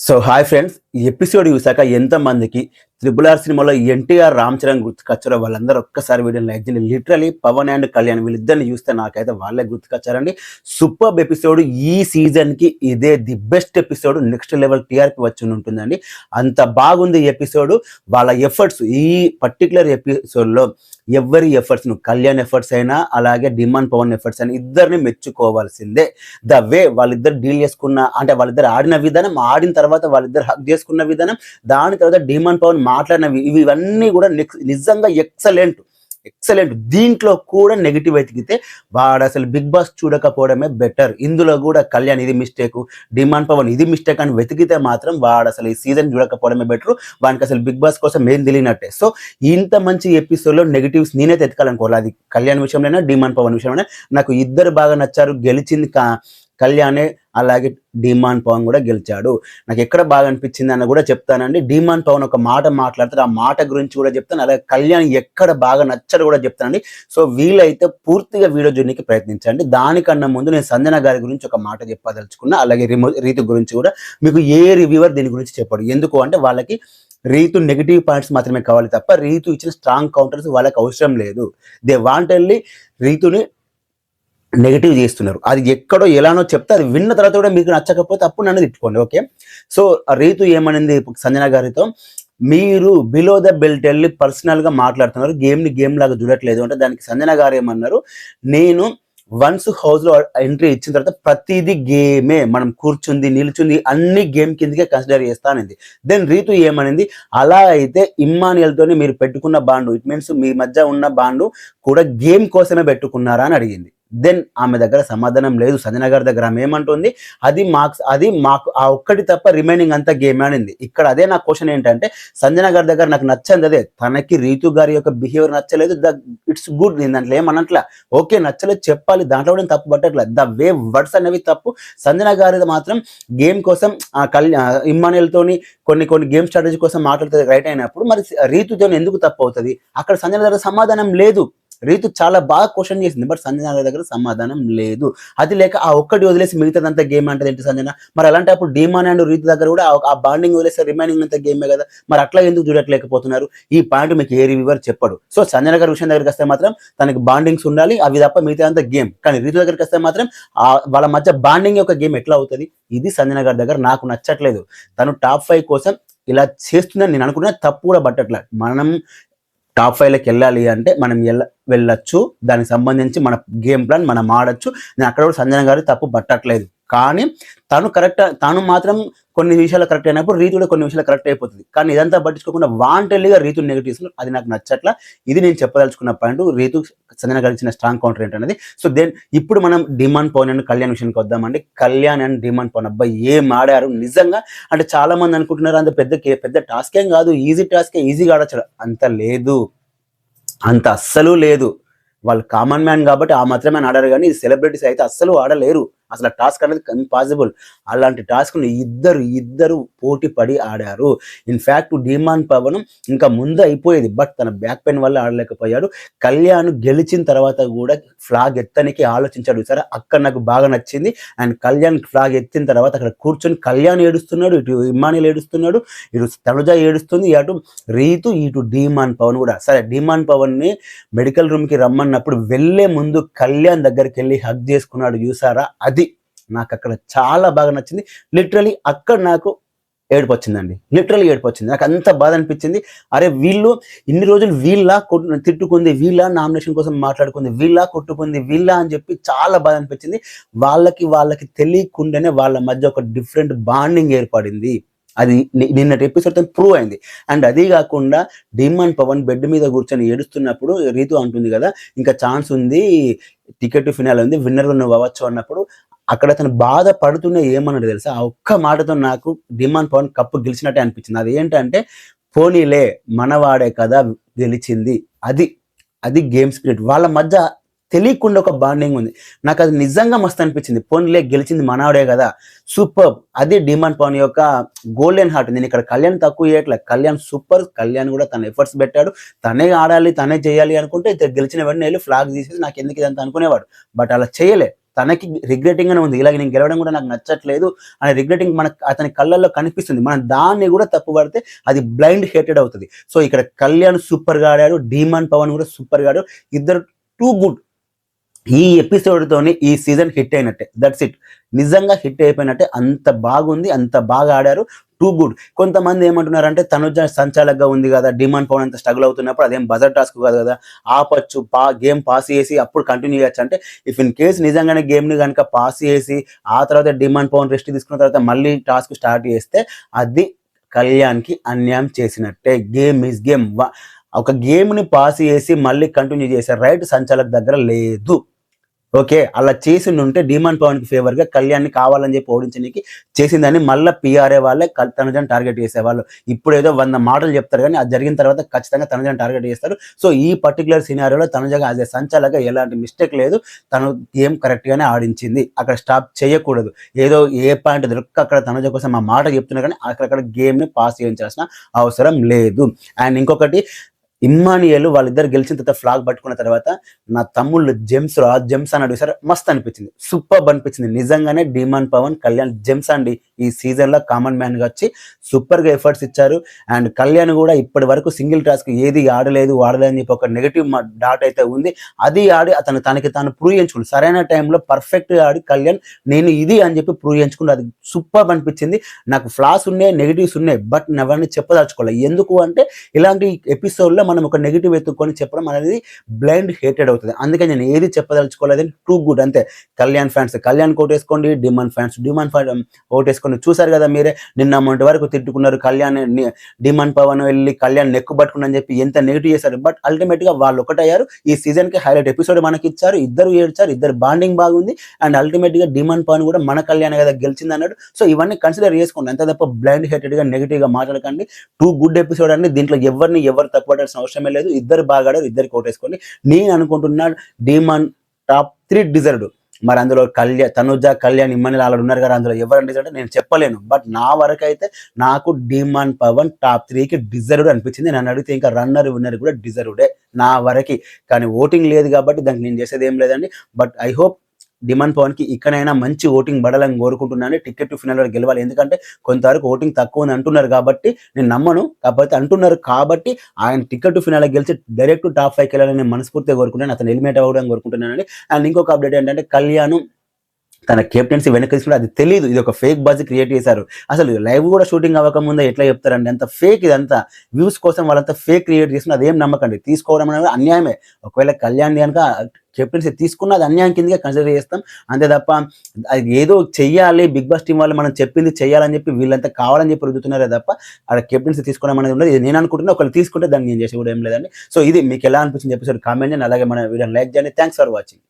So hi friends, ఈ episode చూసాక ఎంతమందికి త్రిబుల్ ఆర్ సినిమాలో ఎన్టీఆర్ రామ్ చరణ్ గుర్తుకొచ్చారో వాళ్ళందరూ ఒక్కసారి వీడియోని లైక్ చేయండి. లిటరలీ పవన్ అండ్ కళ్యాణ్ వీళ్ళిద్దరిని చూస్తే నాకైతే వాళ్ళే గుర్తుకొచ్చారండి. Super episode. ఈ సీజన్కి ఇదే the best episode. Next level TRP వచ్చి ఉంటుందండి. అంత బాగుంది ఈ ఎపిసోడ్. వాళ్ళ ఎఫర్ట్స్ ఈ పర్టికులర్ ఎపిసోడ్లో ఎవరి ఎఫర్ట్స్, కళ్యాణ్ ఎఫర్ట్స్ అయినా అలాగే డిమాండ్ పవన్ ఎఫర్ట్స్ అయినా ఇద్దరిని మెచ్చుకోవాల్సిందే. ద వే వాళ్ళిద్దరు డీల్ చేసుకున్న, అంటే వాళ్ళిద్దరు ఆడిన విధానం, ఆడిన తర్వాత వాళ్ళిద్దరు హక్ చేసుకున్న విధానం, దాని తర్వాత డిమాండ్ పవన్ మాట్లాడినవి, ఇవన్నీ కూడా నిజంగా ఎక్సలెంట్. దీంట్లో కూడా నెగిటివ్ వెతికితే వాడు అసలు బిగ్ బాస్ చూడకపోవడమే బెటర్. ఇందులో కూడా కళ్యాణ్ ఇది మిస్టేక్, డిమాండ్ పవన్ ఇది మిస్టేక్ అని వెతికితే మాత్రం వాడు అసలు ఈ సీజన్ చూడకపోవడమే బెటర్. వానికి అసలు బిగ్ బాస్ కోసం ఏం తెలియనట్టే. సో ఇంత మంచి ఎపిసోడ్లో నెగిటివ్స్ నేనైతే ఎతకాలనుకోవాలి. అది కళ్యాణ్ విషయంలోనే, డిమాండ్ పవన్ విషయంలోనే. నాకు ఇద్దరు బాగా నచ్చారు. గెలిచింది కళ్యాణే, అలాగే డిమాండ్ పవన్ కూడా గెలిచాడు. నాకు ఎక్కడ బాగా అనిపించింది అన్న కూడా చెప్తానండి. డిమాండ్ పవన్ ఒక మాట మాట్లాడతారు, ఆ మాట గురించి కూడా చెప్తాను. అలాగే కళ్యాణ్ ఎక్కడ బాగా నచ్చడు కూడా చెప్తానండి. సో వీలైతే పూర్తిగా వీడియో చూడడానికి ప్రయత్నించండి. దానికన్నా ముందు నేను సంజన గారి గురించి ఒక మాట చెప్పదలుచుకున్నా. అలాగే రీతు గురించి కూడా. మీకు ఏ రివ్యూవర్ దీని గురించి చెప్పాడు. ఎందుకు అంటే వాళ్ళకి రీతు నెగిటివ్ పాయింట్స్ మాత్రమే కావాలి తప్ప రీతు ఇచ్చిన స్ట్రాంగ్ కౌంటర్స్ వాళ్ళకి అవసరం లేదు. దే వాంట్ ఓన్లీ రీతుని నెగిటివ్ చేస్తున్నారు. అది ఎక్కడో ఎలానో చెప్తే అది విన్న తర్వాత కూడా మీకు నచ్చకపోతే అప్పుడు నన్ను తిట్టుకోండి, ఓకే? సో రీతు ఏమనింది సంజన గారితో, మీరు బిలో ద బెల్ట్ వెళ్ళి పర్సనల్గా మాట్లాడుతున్నారు, గేమ్ని గేమ్ లాగా చూడట్లేదు అంటే దానికి సంజన గారు ఏమన్నారు, నేను వన్స్ హౌస్లో ఎంట్రీ ఇచ్చిన తర్వాత ప్రతిదీ గేమే, మనం కూర్చుంది నిల్చుంది అన్ని గేమ్ కిందకే కన్సిడర్ చేస్తానంది. దెన్ రీతు ఏమనింది, అలా అయితే ఇమ్మానియల్తోని మీరు పెట్టుకున్న బాండు, ఇట్ మీన్స్ మీ మధ్య ఉన్న బాండు కూడా గేమ్ కోసమే పెట్టుకున్నారా అని అడిగింది. దెన్ ఆమె దగ్గర సమాధానం లేదు. సంజన గారి దగ్గర ఆమె ఏమంటుంది, అది మాకు ఆ ఒక్కటి తప్ప రిమైనింగ్ అంతా గేమ్ అనింది. ఇక్కడ అదే నా క్వశ్చన్ ఏంటంటే, సంజన గారి దగ్గర నాకు నచ్చంది అదే, తనకి రీతు గారి యొక్క బిహేవియర్ నచ్చలేదు. ఇట్స్ గుడ్, నేను దాంట్లో ఏమనట్లా, ఓకే నచ్చలేదు చెప్పాలి, దాంట్లో కూడా తప్పు పట్టట్లేదు. ద వే వర్డ్స్ అనేవి తప్పు. సంజన గారి మాత్రం గేమ్ కోసం ఇమ్మానుయల్తోని కొన్ని గేమ్ స్ట్రాటజీ కోసం మాట్లాడుతుంది రైట్ అయినప్పుడు, మరి రీతుతో ఎందుకు తప్పు అవుతుంది? అక్కడ సంజన దగ్గర సమాధానం లేదు. రీతు చాలా బాగా క్వశ్చన్ చేసింది, బట్ సంజన దగ్గర సమాధానం లేదు. అది లేక ఆ ఒక్కటి వదిలేసి మిగతాదంతా గేమ్ అంటే ఏంటి సంజన? మరి అలాంటి అప్పుడు డిమాండ్ అండ్ రీతు దగ్గర కూడా ఆ బాండింగ్ వదిలేస్తే రిమైనింగ్ అంతా గేమే కదా. మరి అట్లా ఎందుకు చూడట్లేకపోతున్నారు? ఈ పాయింట్ మీకు ఏ రివ్యూవర్ చెప్పడు. సో సంజన గారి విషయం దగ్గరికి వస్తే మాత్రం తనకి బాండింగ్స్ ఉండాలి, అవి తప్ప మిగతా అంతా గేమ్. కానీ రీతు దగ్గరికి వస్తే మాత్రం వాళ్ళ మధ్య బాండింగ్ యొక్క గేమ్ ఎట్లా అవుతుంది? ఇది సంజన గారి దగ్గర నాకు నచ్చట్లేదు. తను టాప్ 5 కోసం ఇలా చేస్తుందని నేను అనుకున్నా, తప్పు కూడా పట్టట్లేదు. మనం టాప్ 5లోకి వెళ్ళాలి అంటే మనం వెళ్ళొచ్చు, దానికి సంబంధించి మన గేమ్ ప్లాన్ మనం ఆడచ్చు. నేను అక్కడ కూడా సంజన గారు తప్పు పట్టట్లేదు. కానీ తను మాత్రం కొన్ని విషయాలు కరెక్ట్ అయినప్పుడు రీతు కూడా కొన్ని విషయాలు కరెక్ట్ అయిపోతుంది. కానీ ఇదంతా పట్టించుకోకుండా వాంటెల్లీగా రీతు నెగిటివ్ ఇస్తున్నారు, అది నాకు నచ్చట్లా. ఇది నేను చెప్పదలుచుకున్న పాయింట్. రీతు సంజన గారు ఇచ్చిన స్ట్రాంగ్ కౌంటర్ ఏంటనేది. సో దెన్ ఇప్పుడు మనం డిమాండ్ పవన్ అండ్ కళ్యాణ్ విషయానికి వద్దామండి. కళ్యాణ్ అండ్ డిమాండ్ పవన్ అబ్బాయి ఏం ఆడారు నిజంగా. అంటే చాలా మంది అనుకుంటున్నారు అంత పెద్ద టాస్క్ ఏం కాదు, ఈజీ టాస్కే, ఈజీగా ఆడచ్చు. అంత లేదు, అంత అస్సలు లేదు. వాళ్ళు కామన్ మ్యాన్ కాబట్టి ఆ మాత్రమే ఆడారు, కానీ సెలబ్రిటీస్ అయితే అస్సలు ఆడలేరు. అసలు టాస్క్ అనేది ఇంపాసిబుల్. అలాంటి టాస్క్ని ఇద్దరు పోటీ పడి ఆడారు. ఇన్ఫ్యాక్ట్ డిమాండ్ పవన్ ఇంకా ముందు అయిపోయేది, బట్ తన బ్యాక్ పెయిన్ వల్ల ఆడలేకపోయాడు. కళ్యాణ్ గెలిచిన తర్వాత కూడా ఫ్లాగ్ ఎత్తనికి ఆలోచించాడు సరే, అక్కడ నాకు బాగా నచ్చింది. అండ్ కళ్యాణ్ ఫ్లాగ్ ఎత్తిన తర్వాత అక్కడ కూర్చొని కళ్యాణ్ ఏడుస్తున్నాడు, ఇటు ఇమ్మానియల్ ఏడుస్తున్నాడు, ఇటు తనుజ ఏడుస్తుంది, అటు రీతు, ఇటు డిమాండ్ పవన్ కూడా. సరే డిమాండ్ పవన్ని మెడికల్ రూమ్కి రమ్మన్నప్పుడు వెళ్ళే ముందు కళ్యాణ్ దగ్గరికి వెళ్ళి హగ్ చేసుకున్నాడు చూసారా, అది నాకు అక్కడ చాలా బాగా నచ్చింది. లిటరలీ అక్కడ నాకు ఏడుపు వచ్చిందండి. నాకు అంత బాధ అనిపించింది. అరే వీళ్ళు ఇన్ని రోజులు తిట్టుకుంది, వీళ్ళ నామినేషన్ కోసం మాట్లాడుకుంది, వీళ్ళ కొట్టుకుంది, వీళ్ళ అని చెప్పి చాలా బాధ అనిపించింది. వాళ్ళకి తెలియకుండానే వాళ్ళ మధ్య ఒక డిఫరెంట్ బాండింగ్ ఏర్పడింది. అది నిన్నటి ఎపిసోడ్తో ప్రూవ్ అయింది. అండ్ అది కాకుండా డిమాండ్ పవన్ బెడ్ మీద కూర్చొని ఏడుస్తున్నప్పుడు రీతు అంటుంది కదా, ఇంకా ఛాన్స్ ఉంది, టికెట్ ఫినాల్ ఉంది, విన్నర్ నువ్వు అవ్వచ్చు అన్నప్పుడు అక్కడ తను బాధ పడుతూనే ఏమన్నాడు తెలుసా, ఆ ఒక్క మాటతో నాకు డిమాండ్ పవన్ కప్పు గెలిచినట్టే అనిపించింది. అది ఏంటంటే, పోనీలే మనవాడే కదా గెలిచింది, అది గేమ్ స్పిరిట్. వాళ్ళ మధ్య తెలియకుండా ఒక బాండింగ్ ఉంది. నాకు అది నిజంగా మస్తు అనిపించింది. పోనీలే గెలిచింది మనవాడే కదా, సూపర్. అది డిమాండ్ పవన్ యొక్క గోల్డెన్ హార్ట్. నేను ఇక్కడ కళ్యాణ్ తక్కువ చేయట్లేదు, కళ్యాణ్ సూపర్. కళ్యాణ్ కూడా తన ఎఫర్ట్స్ పెట్టాడు, తనే ఆడాలి, తనే చేయాలి అనుకుంటే గెలిచిన వెంటనే వెళ్ళి ఫ్లాగ్ తీసేసి నాకు ఎందుకు ఇదంతా అనుకునేవాడు. బట్ అలా చేయలే, తనకి రిగ్రెటింగ్ గానే ఉంది. ఇలాగ నేను గెలవడం కూడా నాకు నచ్చట్లేదు అనే రిగ్రెటింగ్ మనకు అతని కళ్ళల్లో కనిపిస్తుంది. మనం దాన్ని కూడా తప్పుపడితే అది బ్లైండ్ హేటెడ్ అవుతది. సో ఇక్కడ కళ్యాణ్ సూపర్‌గా ఆడాడు. డీమాన్ పవన్ కూడా సూపర్‌గా ఆడాడు. ఇద్దరు టూ గుడ్. ఈ ఎపిసోడ్‌తోని ఈ సీజన్ హిట్ అయినట్టే. That's it. నిజంగా హిట్ అయిపోయినట్టే. అంత బాగుంది. అంత బాగా ఆడారు. Too good. కొంతమంది ఏమంటున్నారంటే తనుజ సంచాలకుగా ఉంది గదా! డిమాండ్ పవన్ అంత స్ట్రగుల్ అవుతున్నప్పుడు అదేం బజర్ టాస్క్ కాదు గదా! ఆపొచ్చు. గేమ్ పాస్ చేసి అప్పుడు కంటిన్యూ చేయొచ్చు అంటే ఇఫ్ ఇన్ కేస్ నిజంగానే గేమ్‌ని గనుక పాస్ చేసి ఆ తర్వాత డిమాండ్ పవన్ రెస్ట్ తీసుకున్న తర్వాత మళ్ళీ టాస్క్ స్టార్ట్ చేస్తే అది కళ్యాణ్‌కి అన్యాయం చేసినట్టే. Game is game. ఒక గేమ్‌ని పాస్ చేసి మళ్ళీ కంటిన్యూ చేసే రైట్ సంచాలక్ దగ్గర లేదు. ఓకే. అలా చేసుండుంటే డీమాన్ పవన్‌కి ఫేవర్‌గా కళ్యాణ్‌ని కావాలని చెప్పి ఓడించనీకి చేసిందని మళ్ళా పీఆర్ఏ వాళ్ళే తనుజని టార్గెట్ చేసేవాళ్ళు. ఇప్పుడేదో 100 మాటలు చెప్తారు గానీ, అది జరిగిన తర్వాత ఖచ్చితంగా తనుజని టార్గెట్ చేస్తారు. సో, ఈ పర్టిక్యులర్ సినారియోలో తనుజగా యాస్ ఎ సంచాలక ఎలాంటి మిస్టేక్ లేదు. తను గేమ్ కరెక్ట్‌గానే ఆడించింది. అక్కడ స్టాప్ చేయకూడదు. ఏదో ఏ పాయింట్ దొరక్క అక్కడ తనుజ కోసం ఆ మాట చెప్తున్నా గానీ, అక్కడక్కడ గేమ్‌ని పాస్ చేయించాల్సిన అవసరం లేదు. అండ్ ఇంకొకటి ఇమ్మానియేల్ వాళ్ళిద్దరు గెలిచిన తర్వాత ఫ్లాగ్ పట్టుకున్న తర్వాత నా తమ్ముళ్ళు జెమ్స్ అని అడిగారు. మస్త్ అనిపించింది. సూపర్బ్ అనిపించింది. నిజంగానే డీమాన్ పవన్, కళ్యాణ్ జెమ్స్ అండి. ఈ సీజన్‌లో కామన్ మ్యాన్‌గా వచ్చి సూపర్‌గా ఎఫర్ట్స్ ఇచ్చారు. అండ్ కళ్యాణ్ కూడా ఇప్పటి వరకు సింగిల్ టాస్క్ ఏది ఆడలేదు అని చెప్పి ఒక నెగెటివ్ డాట్ అయితే ఉంది. అది ఆడి తనకి తాను ప్రూవ్ చేయించుకుంది. సరైన టైంలో పర్ఫెక్ట్‌గా ఆడి కళ్యాణ్ నేను ఇది అని చెప్పి ప్రూవ్ చేయించుకుంది. అది సూపర్బ్ అనిపించింది. నాకు ఫ్లాస్ ఉన్నాయి, నెగెటివ్స్ ఉన్నాయి. బట్ అవన్నీ చెప్పదలుచుకోవాలి. ఎందుకు అంటే ఇలాంటి ఎపిసోడ్‌లో మనం ఒక నెగెటివ్ ఎత్తుకొని చెప్పడం అనేది బ్లైండ్ హేటెడ్ అవుతది. అందుకే నేను ఏది చెప్పదలుచుకోలేదని టూ గుడ్ అంతే. కళ్యాణ్ ఫ్యాన్స్ కళ్యాణ్ ఓటేసుకోండి. డిమాండ్ ఫ్యాన్స్ ఓటేసుకోండి. చూసారు కదా మీరే నిన్న మొన్నటి వరకు తిట్టుకున్నారు. డిమాండ్ పవన్ వెళ్ళి కళ్యాణ్ నెక్కు పట్టుకుని చెప్పి ఎంత నెగెటివ్ చేశారు. బట్ అల్టిమేట్ గా వాళ్ళు ఒకటయ్యారు. ఈ సీజన్ కి హైలైట్ ఎపిసోడ్ మనకి ఇచ్చారు. ఇద్దరు ఏడ్చారు. ఇద్దరు బాండింగ్ బాగుంది. అండ్ అల్టిమేట్ గా డిమాండ్ పవన్ కూడా మన కళ్యాణ్ కదా గెలిచింది అన్నాడు. సో ఇవన్నీ కన్సిడర్ చేసుకోండి. అంతే తప్ప బ్లైండ్ హేటెడ్ గా నెగెటివ్ గా మాట్లాడకండి. టూ గుడ్ ఎపిసోడ్ అండి. దీంట్లో ఎవరు తప్పుపడాల్సిన అవసరమే లేదు. ఇద్దరు బాగా ఆడారు. ఇద్దరికి ఓటేసుకోండి. నేను అనుకుంటున్నా డీమాన్ టాప్ 3 డిజర్వ్డ్. మరి అందులో తనుజ, కళ్యాణ్, ఇమ్మనిల్ ఆల్రెడీ ఉన్నారు కదా. అందులో ఎవరు డిజర్వ్డ్ నేను చెప్పలేను. బట్ నా వరకు అయితే నాకు డీమాన్ పవన్ టాప్ 3కి డిజర్వ్డ్ అనిపించింది. నన్ను అడిగితే ఇంకా రన్నర్ విన్నర్ కూడా డిజర్వ్డే నా వరకి. కానీ ఓటింగ్ లేదు కాబట్టి దానికి నేను చేసేది ఏం లేదండి. బట్ ఐ హోప్ డిమాండ్ పవన్‌కి ఇక్కడైనా మంచి ఓటింగ్ పడాలని కోరుకుంటున్నాను. టికెట్ టు ఫినాల్ వరకు గెలవాలి. ఎందుకంటే కొంతవరకు ఓటింగ్ తక్కువ ఉంది అంటున్నారు కాబట్టి నేను నమ్మను. కాకపోతే అంటున్నారు కాబట్టి ఆయన టికెట్ టు ఫినాల్ గెలిచి డైరెక్ట్ టాప్ 5కి వెళ్ళాలని మనస్ఫూర్తిగా కోరుకుంటున్నాను. అతను ఎలిమినేట్ అవ్వడానికి కోరుకుంటున్నానండి. అండ్ ఇంకొక అప్డేట్ ఏంటంటే కళ్యాణ్ తన కెప్టెన్సీ వెనక్కి తీసుకుంటే అది తెలీదు. ఇది ఒక ఫేక్ బజ్ క్రియేట్ చేశారు. అసలు లైవ్ కూడా షూటింగ్ అవ్వకముందే ఎట్లా చెప్తారండి? అంత ఫేక్ ఇదంతా. వ్యూస్ కోసం వాళ్ళంతా ఫేక్ క్రియేట్ చేస్తున్న అదేం నమ్మకండి. తీసుకోవడం అనేది అన్యాయమే. ఒకవేళ కళ్యాణ్ గనుక కెప్టెన్సీ తీసుకున్న అది అన్యాయం కిందగా కన్సిడర్ చేస్తాం. అంతే తప్ప అది ఏదో చెయ్యాలి బిగ్ బాస్ టీం వాళ్ళు మనం చెప్పింది చెయ్యాలని చెప్పి వీళ్ళంతా కావాలని చెప్పి రుద్దుతున్నారే తప్ప అక్కడ కెప్టెన్సీ తీసుకోవడం అనేది ఉండదు. ఇది నేను అనుకుంటున్నా. ఒకళ్ళు తీసుకుంటే దాన్ని నేను చేసి కూడా ఏం లేదండి. సో ఇది మీకు ఎలా అనిపించింది ఎపిసోడ్ కామెంట్ చేయండి. అలాగే మన వీడియోని లైక్ చేయండి. Thanks for watching.